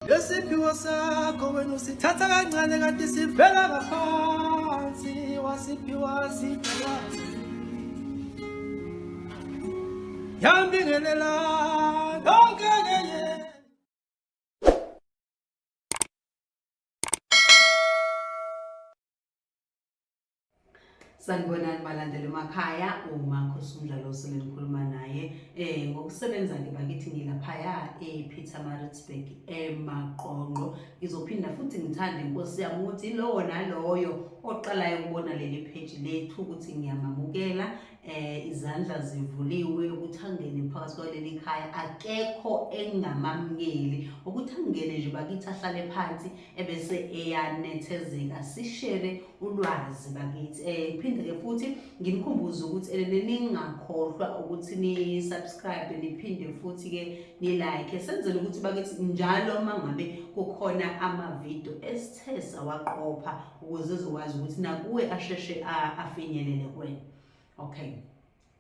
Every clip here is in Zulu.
Lesiphiwo sakho wena usithatha kancane kanti sivela ngaphansi wasiphiwa siphiwa yambingelela yonke ngenye. Sanibonani balandeli emakhaya, uMakhosi Umdlalo osenikhuluma naye ngokusebenza ngibakithi ngilaphaya ePietermaritzburg eMaqonqo. Ngizophinda futhi ngithande inkosi yami ukuthi lowo naloyo oqalayo ukubona leli page lethu ukuthi ngiyamamukela, izandla zivuliwe ukuthi angene phakathi kwaleli khaya, akekho engamamukeli ukuthi angene nje bakithi ahlale phansi ebese eyanethezeka sishare ulwazi bakithi. Phinde-ke futhi nginikhumbuze ukuthi ningakhohlwa ukuthi ni-subscribe, niphinde futhi-ke ni-like, senzele ukuthi bakithi njalo mangabe kukhona amavidiyo esithe sawaqopha ukuze uzokwazi ukuthi nakuwe asheshe afinyelele kuwena. Okay,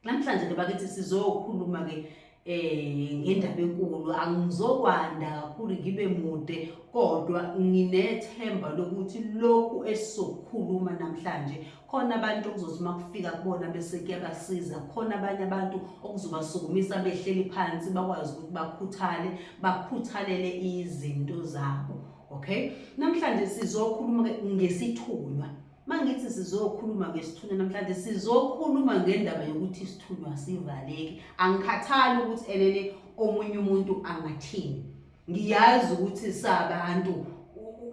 namhlanje ke bakithi sizokhuluma-ke ngendaba enkulu. Angizokwanda kakhulu ngibe mude, kodwa nginethemba lokuthi lokhu esizokukhuluma namhlanje khona abantu okuzothi makufika kubona bese kuyabasiza, khona abanye abantu okuzobasukumisa behleli phansi bakwazi ukuthi bakhuthalele izinto zabo. Okay, namhlanje sizokhuluma ngesithunywa. Mangithi sizokhuluma ngesithunywa namhlanje sizokhuluma ngendaba yokuthi isithunywa sivaleki. Angikhathali ukuthi omunye umuntu angathini. Ngiyazi ukuthi sabantu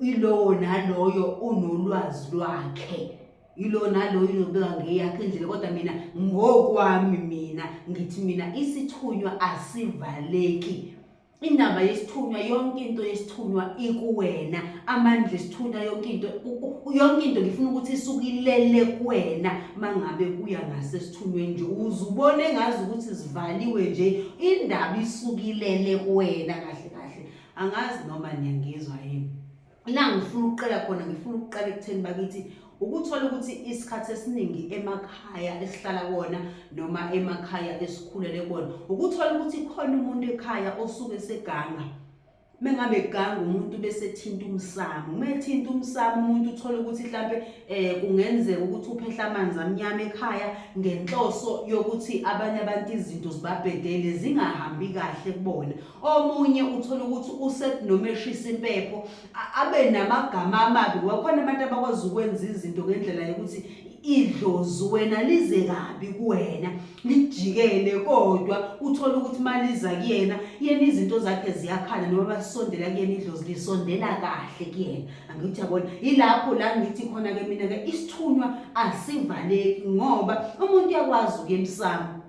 ilowo naloyo unolwazi lwakhe, ilowo naloyo ubeka ngeyakhe indlela, kodwa mina ngokwami ngithi isithunywa asivaleki. Indaba yesithunywa, yonke into yesithunywa ikuwena, amandla esithunywa, yonke into ngifuna ukuthi isukilele kuwena. Mangabe kuya ngasesithunyweni nje uzubone ngazi ukuthi sivaliwe nje, indaba isukilele kuwena kahle kahle. Angazi noma niyangizwa yini. La ngifuna ukuqala khona, ngifuna ukuqala ekutheni bakithi ukuthola ukuthi isikhathi esiningi emakhaya esihlala kuwona noma emakhaya esikhulele kuwona, ukuthola ukuthi khona umuntu ekhaya osuke seganga. Mengabe eganga umuntu bese thinta umsamo, methinta umsamo umuntu uthola ukuthi mhlambe kungenzeka ukuthi uphehla amanzi amnyama ekhaya ngenhloso yokuthi abanye abantu izinto zibabhedele zingahambi kahle kubona. Omunye uthola ukuthi usekunomeshisa impepho, abe namagama amabi. Kwakhona abantu abakwazi ukwenza izinto ngendlela yokuthi idlozi wena lize kabi kuwena, lijikele, kodwa uthola ukuthi maliza kuyena izinto zakhe ziyakhala, noma basondela kuyena idlozi lisondela kahle kuyena. Angithi yabona, ilapho la ngithi khona-ke mina-ke isithunywa asivaleki, ngoba umuntu uyakwazi ukuya emsamo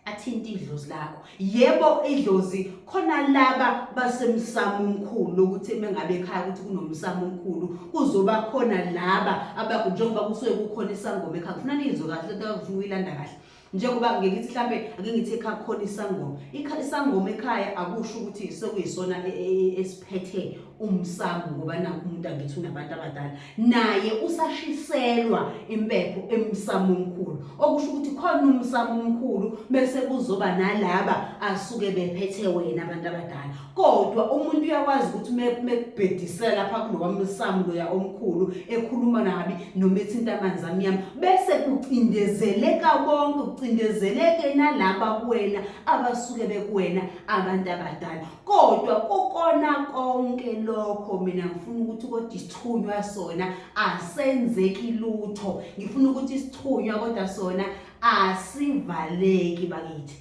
athinta idlozi lakho. Yebo, idlozi khona laba basemsamo omkhulu lokuthi mengabe ekhaya ukuthi kunomsamo omkhulu kuzoba khona laba njengoba kusuke kukhona isangoma ekhaya. Kufuna nizwe kahle into akufuna uyilanda kahle. Njengoba ngithi mhlambe ake ngithi ekhaya khona isangoma ekhaya, akusho ukuthi sekuyisona esiphethe umsamo, ngoba nakho umuntu angithi unabantu abadala naye usashiselwa impepho emsamo omkhulu, okusho ukuthi khona umsamo omkhulu bese kuzoba nalaba asuke bephethe wena abantu abadala. Kodwa umuntu uyakwazi ukuthi mekubhedisela lapha kunomsamo loya omkhulu ekhuluma nabi noma ethinta amanzi amnyama, bese kucindezeleka konke, kucindezeleke nalaba kuwena abasuke bekuwena abantu abadala. Kodwa kokona konke lokho mina ngifuna ukuthi kodwa isithunywa sona asenzeki lutho. Ngifuna ukuthi isithunywa kodwa sona asivaleki bakithi.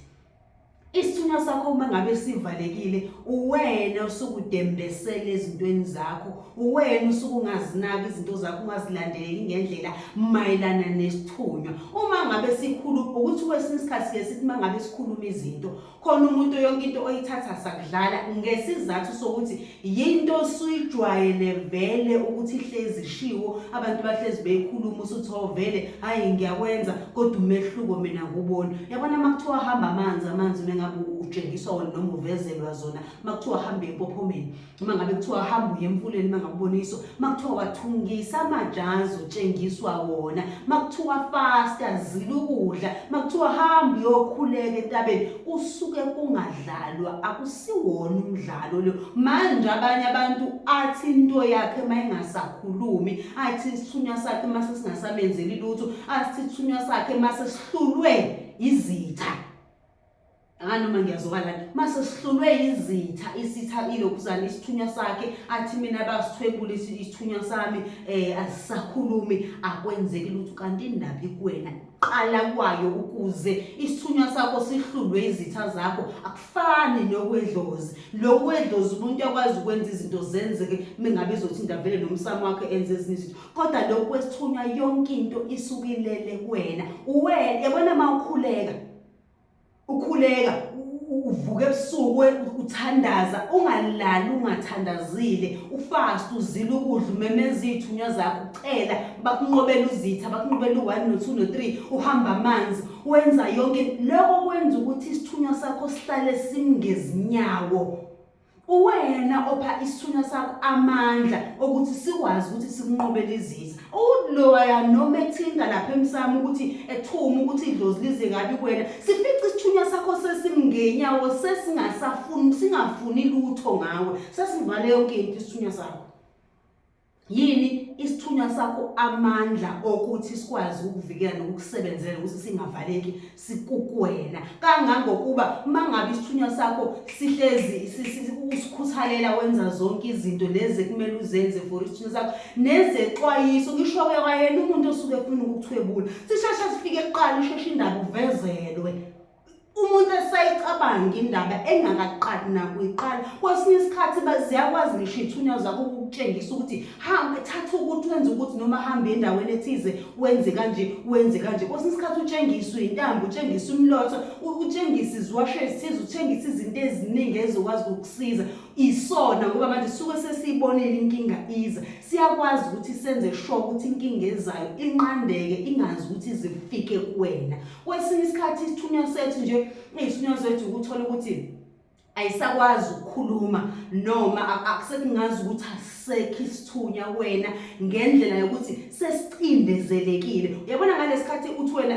Isithunywa sakho uma ngabe sivalekile, uwena usuke udembesele ezintweni zakho, uwena usuke ungazinaki izinto zakho, ungazilandeleli ngendlela mayelana nesithunywa. Uma ngabe sikhuluma ukuthi kwesinye isikhathi ke sithi mangabe sikhuluma izinto, khona umuntu yonke into oyithatha sakudlala ngesizathu sokuthi yinto suyijwayele vele ukuthi ihlezi ishiwo, abantu bahlezi beyikhuluma usuthi vele hayi ngiyakwenza, kodwa umehluko mina ngubona. Yabona makuthiwa hamba amanzi mengabe utshengiswa wona noma uvezelwa zona makuthiwa hamba empophomeni, uma ngabe kuthiwa hamba uye emfuleni mangakuboniswa, makuthiwa wathungisa amajazi utshengiswa wona, makuthiwa fasta zila ukudla, makuthiwa hamba uyokhuleka entabeni, usuke kungadlalwa, akusiwona umdlalo lo. Manje abanye abantu athi into yakhe mayingasakhulumi, athi isithunywa sakhe mase singasamenzeli lutho, athi isithunywa sakhe mase sihlulwe izitha. Noma ngiyazokala mase sihlulwe izitha, isitha ilokhuzana isithunywa sakhe, athi mina basithwebula isithunywa sami asisakhulumi, akwenzeki lutho. Kanti indaba ikuwena, qala kwayo ukuze isithunywa sakho sihlulwe izitha zakho. Akufani nokwedlozi. Lokwedlozi umuntu yakwazi ukwenza izinto zenzeke mengabe izothinta vele nomsamo wakhe enze ezinye izinto, kodwa lokwesithunywa yonke into isukilele kuwena. Yabona mawukhuleka, uvuke ebusuku uthandaza, ungalali ungathandazile, ufast uzila ukudla, umemeza izithunywa zakho, ucela bakunqobela uzitha, bakunqobela u1 no2 no3, uhamba amanzi, wenza yonke lokho kwenza ukuthi isithunywa sakho sihlale simngezinyawo. Uwena opha isithunywa sakho amandla ukuthi sikwazi ukuthi sikunqobele izitha. Uloya noma ethinta lapha emsamo ukuthi ethuma ukuthi idlozi lize kabi kuwena, sifica isithunywa sakho sesimngenyawo, singafuni lutho ngawe, sesivale yonke into isithunywa sakho. Yini isithunywa sakho amandla okuthi sikwazi ukuvikela nokusebenzela ukuthi singavaleki sikukuwena. Kangangokuba mangabe isithunywa sakho sihlezi usikhuthalela wenza zonke izinto lezi kumele uzenze for isithunywa sakho, nezexwayiso ngisho ke kwayena umuntu osuke efuna ukukuthwebula, sishasha sifike eqala isheshe indaba uvezelwe. Umuntu esayicabanga indaba engakaqali nakuyiqala, kwesinye isikhathi ziyakwazi ngisho ithunywa zakho ukutshengisa ukuthi hamba thatha ukuthi wenze ukuthi, noma hamba endaweni ethize wenze kanje wenze kanje. Kwesinye isikhathi utshengiswe intambo, utshengiswe umlotho, utshengisa iziwasho ezithize, utshengisa izinto eziningi ezokwazi ukukusiza. Isona ngoba manje suke sesiyibonile inkinga iza, siyakwazi ukuthi senze sure ukuthi inkinga ezayo inqandeke, ingazi ukuthi zifike kuwena. Kwesinye isikhathi isithunywa sethu nje, isithunywa sethu ukuthola ukuthi ayisakwazi ukukhuluma, noma akusekungazi ukuthi asisekho isithunywa wena ngendlela yokuthi sesicindezelekile. Uyabona ngalesikhathi uthi wena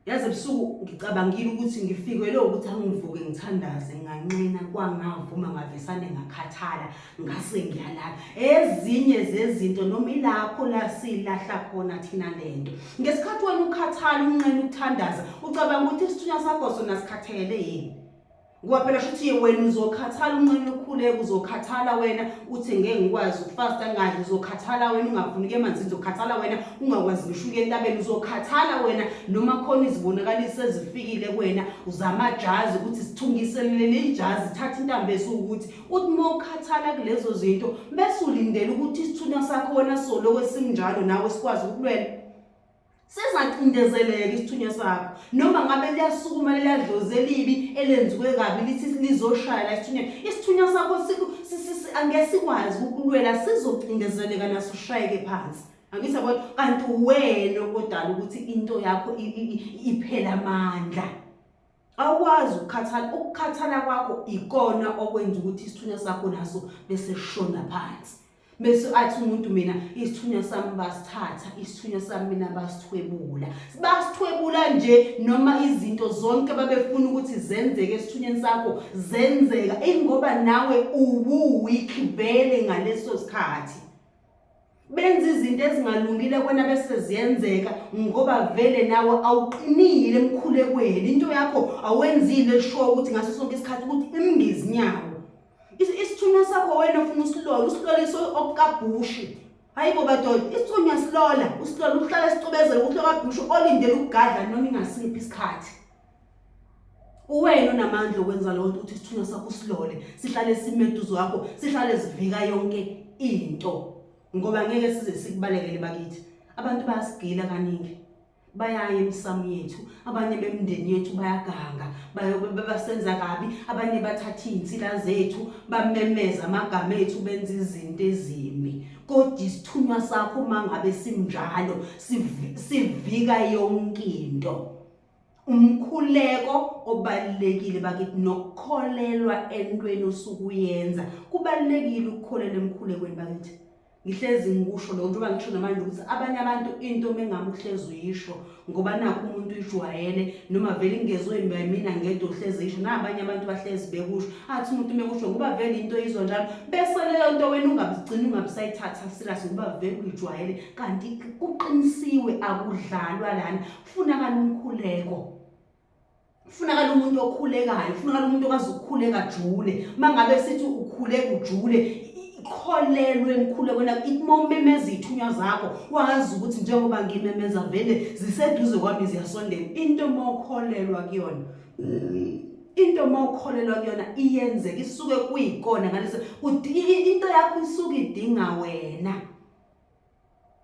yazi ebusuku ngicabangile ukuthi ngifikelwe ukuthi angivuke ngithandaze, nganqena kwangavuma ngavesane ngakhathala, ngase ngiyalala. Ezinye zezinto noma ilapho la silahla khona thina lento. Ngesikhathi wena ukhathala unqena ukuthandaza, ucabanga ukuthi isithunywa sakho sona sikhathele yini? Ngoba phela shuthi wena uzokhathala unqene ukhuleka, uzokhathala wena uthi ngeke ngikwazi ukufasta ngadli, uzokhathala wena ungafuni emanzini, uzokhathala wena ungakwazi ngisho ukuya entabeni, uzokhathala wena noma khona izibonakaliso ezifikile kuwena, uzama amajazi ukuthi sithungiselele ijazi, thatha intambo esukuthi uthi mawukhathala kulezo zinto bese ulindele ukuthi isithunywa sakho wena solo kwesinjalo nawe sikwazi ukulwela. Sezacindezeleka isithunywa sakho, noma ngabe liyasukuma liyadlozi elibi elenziwe kabi lithi lizoshaya la isithunywa sakho angeke sikwazi ukulwela, sizocindezeleka naso ushayeke phansi. Angithi yabo, kanti wena okodala ukuthi into yakho iphela amandla. Awukwazi ukukhathala kwakho ikona okwenza ukuthi isithunywa sakho naso bese shona phansi. Bese athi umuntu mina isithunywa sami basithatha, isithunywa sami mina basithwebula. Basithwebula nje noma izinto zonke babefuna ukuthi zenzeke esithunyweni sakho zenzeka, ngoba nawe uweak vele ngaleso sikhathi. Benza izinto ezingalungile kwena bese ziyenzeka ngoba vele nawe awuqinile emkhulekweni. Into yakho awenzile sure ukuthi ngaso sonke isikhathi ukuthi imngezinyawo. Isithunywa sakho wena ufuna usiloliso okukabhushi. Hayibo badoda, isithunywa usilola uhlala esicobezela ukuthi okabhushi olindele ukugadla noma ingasiphi isikhathi. Uwena unamandla okwenza lokho ukuthi isithunywa sakho usilole, sihlale simeduzo wakho, sihlale sivika yonke into. Ngoba ngeke size sikubalekele bakithi. Abantu bayasigila kaningi, bayaya emsamo yethu, abanye bemndeni yethu bayaganga, basenza kabi, abanye bathatha insila zethu, bamemeza amagama ethu, benza izinto ezimbi. Kodwa isithunywa sakho mangabe simnjalo, sivika yonke into. umkhuleko obalekile bakithi nokukholelwa entweni osukuyenza. Kubalekile ukukholela emkhulekweni bakithi. Ngihlezi ngikusho lo njengoba ngisho namanje ukuthi abanye abantu into mengabe uhlezi uyisho ngoba nakho umuntu ijwayele noma vele ingezwe mina ngedwa uhlezi isho nabanye abantu bahlezi bekusho athi umuntu mekusho ngoba vele into izwa njalo bese leyo nto wena ungabigcina ungabisayithatha serious ngoba vele uyijwayele kanti kuqinisiwe akudlalwa lana. Kufunakala umkhuleko, kufunakala umuntu okhulekayo, kufunakala umuntu okwazi ukukhuleka jule. Mangabe sithi ukhuleka ujule kholelwe emkhulekweni imomemeza ithunywa zakho wazi ukuthi njengoba ngimemeza vele ziseduze kwami ziyasondela. Into mawukholelwa kuyona into mawukholelwa kuyona iyenzeka isuke kuyikona ngalese into yakho isuke idinga wena.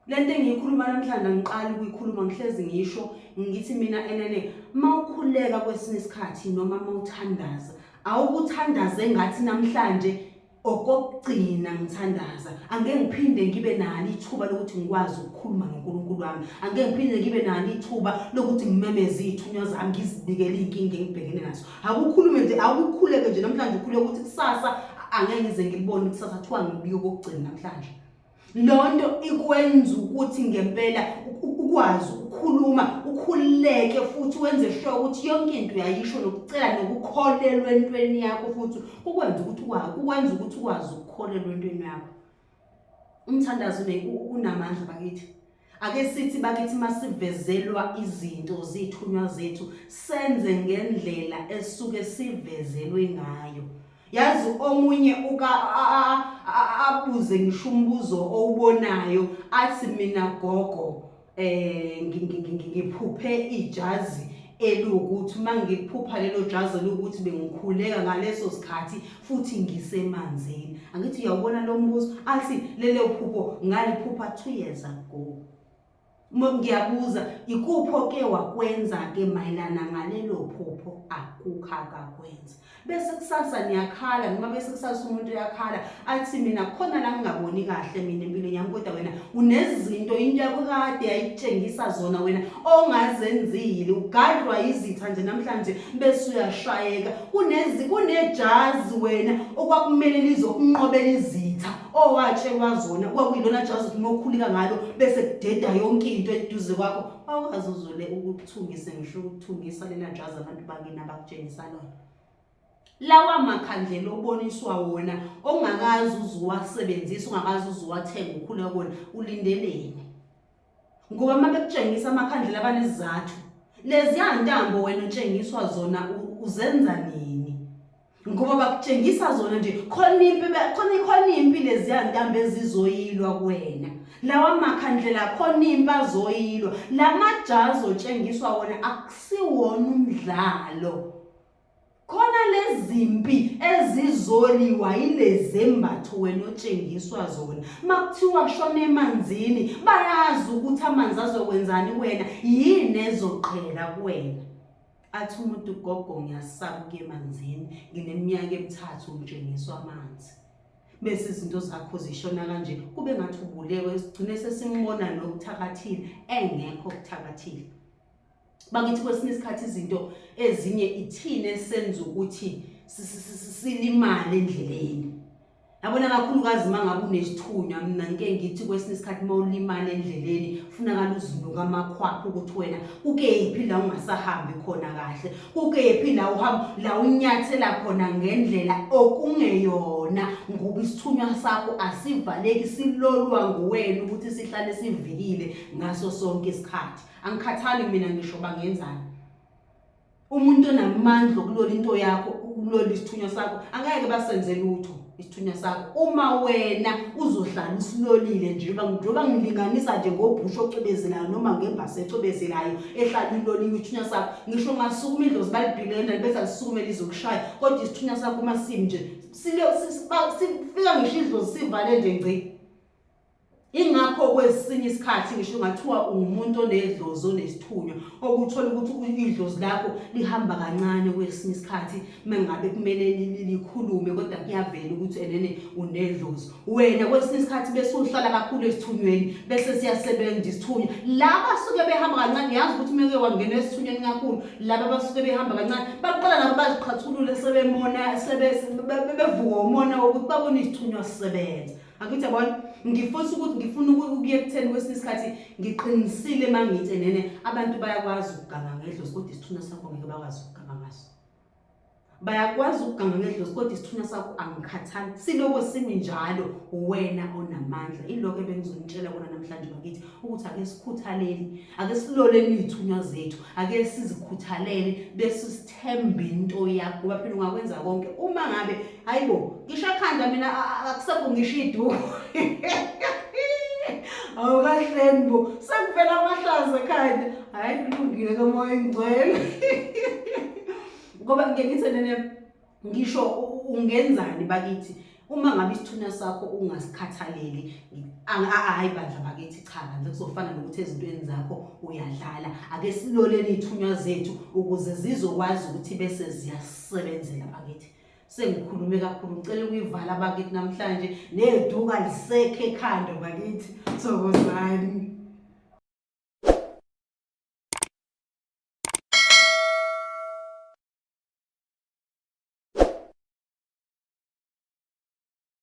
Lento engiyikhuluma namhlanje ngiqala ukuyikhuluma ngihlezi ngisho ngithi mina enene mawukhuleka kwesinye isikhathi noma mawuthandaza awukuthandaze ngathi namhlanje okugcina ngithandaza angeke ngiphinde ngibe nalo ithuba lokuthi ngikwazi ukukhuluma noNkulunkulu wami. Angeke ngiphinde ngibe nalo ithuba lokuthi ngimemeze ithunywa zami ngizibikele inkinga engibhekene nazo. Akukhulume nje akukhuleke nje namhlanje ukhuleke ukuthi kusasa angeke ngize ngibone kusasa kuthiwa ngibike okugcina namhlanje. Lonto ikwenza ukuthi ngempela ukwazi ukukhuluma ukhuleke futhi wenze sure ukuthi yonke into uyayisho nokucela nokukholelwa entweni yakho futhi ukwenza ukuthi ukwazi ukukholelwa entweni yakho. Umthandazo unamandla bakithi. Ake sithi bakithi masivezelwa izinto zithunywa zethu senze ngendlela esuke sivezelwe ngayo. Yazi omunye abuze ngisho umbuzo owubonayo athi mina gogo ngiphuphe ijazi elukuthi mangiphupha lelo jazi lokuthi bengikhuleka ngaleso sikhathi futhi ngisemanzini. Angithi uyawubona lo mbuzo athi lelo phupho ngaliphupha 2 years ago. Ngiyabuza ikupho ke wakwenza ke mayelana ngalelo phupho akukho akakwenza. Bese kusasa niyakhala noma bese kusasa umuntu uyakhala athi mina khona la ngingaboni kahle mina empilweni yami kodwa wena unezinto into yakho kade yayitshengisa zona wena ongazenzile ugadlwa izitha nje namhlanje bese uyashayeka kunejazi wena okwakumele lizokunqobela izitha owatshelwa zona kwakuyilona jazi umokhulika ngalo bese kudeda yonke into eduze kwakho awukazi uzole ukuthungise ngisho ukuthungisa lena jazi abantu bakini abakutshengisa lona. Lawa makhandlela oboniswa wona ongakazi uzuwasebenzisa ungakazi uzuwathenga ukhuleka kona ulindeleni ngoba mabekutshengisa amakhandlela abanezizathu lezi yantambo wena utshengiswa zona uzenza nini ngoba bakutshengisa zona nje khona impi lezi yantambo ezizoyilwa kuwena. Lawa makhandlela khona impi azoyilwa. Lamajazi otshengiswa wona akusiwona umdlalo. Khona lezimpi ezizoliwa yilezembatho wena otshengiswa zona. Makuthiwa shona emanzini bayazi ukuthi amanzi azokwenzani kuwena yini ezoqhela kuwena. Athi umuntu gogo ngiyasaba ukuya emanzini ngineminyaka 3 untshengiswa amanzi. Bese izinto zakho zishona kanje kube ngathi ubuleke sigcine sesimbona nokuthakathile engekho kuthakathile. Bakithi kwesinye isikhathi izinto ezinye ithine senza ukuthi silimale endleleni. Yabona kakhulukazi mangabe unesithunywa mina ngeke ngithi kwesinye isikhathi mawulimala endleleni kufunakala uzinuka amakhwapha ukuthi wena ukephi la ungasahambi khona kahle ukephi la uhamba la unyathela khona ngendlela okungeyona ngoba isithunywa sakho asivaleki silolwa nguwena ukuthi sihlale sivikile ngaso sonke isikhathi. Angikhathali mina ngisho bangenzani. Umuntu onamandla okulola into yakho ukulola isithunywa sakho angeke basenze lutho isithunywa sakho uma wena uzohlala usilolile njengoba ngilinganisa nje ngobhusho ocwebezelayo noma ngembasa ecwebezelayo ehlala iloliwe isithunywa sakho ngisho ngasukuma indlozi balibhilenda bese lisukume lizokushaya kodwa isithunywa sakho uma simi nje sifika ngisho indlozi sivale nje ngci Ingakho kwesinye isikhathi ngisho ngathiwa umuntu onedlozi onesithunywa okuthola ukuthi idlozi lakho lihamba kancane kwesinye isikhathi mengabe kumele likhulume kodwa kuyavela ukuthi enene unedlozi wena kwesinye isikhathi bese uhlala kakhulu esithunyweni bese siyasebenza isithunywa laba suke behamba kancane yazi ukuthi meke wangena esithunyweni kakhulu laba basuke behamba kancane baqala nabo baziqhathulule sebemona bevuka umona ukuthi babone isithunywa sisebenza. Akuthi yabona ngifuna ukuye ekutheni kwesinye isikhathi ngiqinisile mangithi nene abantu bayakwazi ukuganga ngedlozi kodwa isithunywa sakho ngeke bakwazi ukuganga ngaso. Bayakwazi ukuganga ngedlozi kodwa isithunywa sakho angikhathali siloko simi njalo wena onamandla. Iloko ebengizonitshela kona namhlanje bakithi ukuthi ake sikhuthaleli ake siloleni izithunywa zethu ake sizikhuthalele bese sithembe into yakho ngoba phela ungakwenza konke uma ngabe hayibo ngisho ekhanda mina akusekho ngisho iduku awukahleni bo sekuvela amahlazo ekhanda hayi kulungile kamoya engcwele ngoba ngithi nene ngisho ungenzani bakithi uma ngabe isithunywa sakho ungasikhathaleli hayi bandla bakithi cha bandla kuzofana nokuthi ezintweni zakho uyadlala ake siloleni izithunywa zethu ukuze zizokwazi ukuthi bese ziyasebenzela bakithi. Sengikhulume kakhulu ngicela ukuyivala bakithi namhlanje neduka lisekhe ekhanda bakithi sokozani.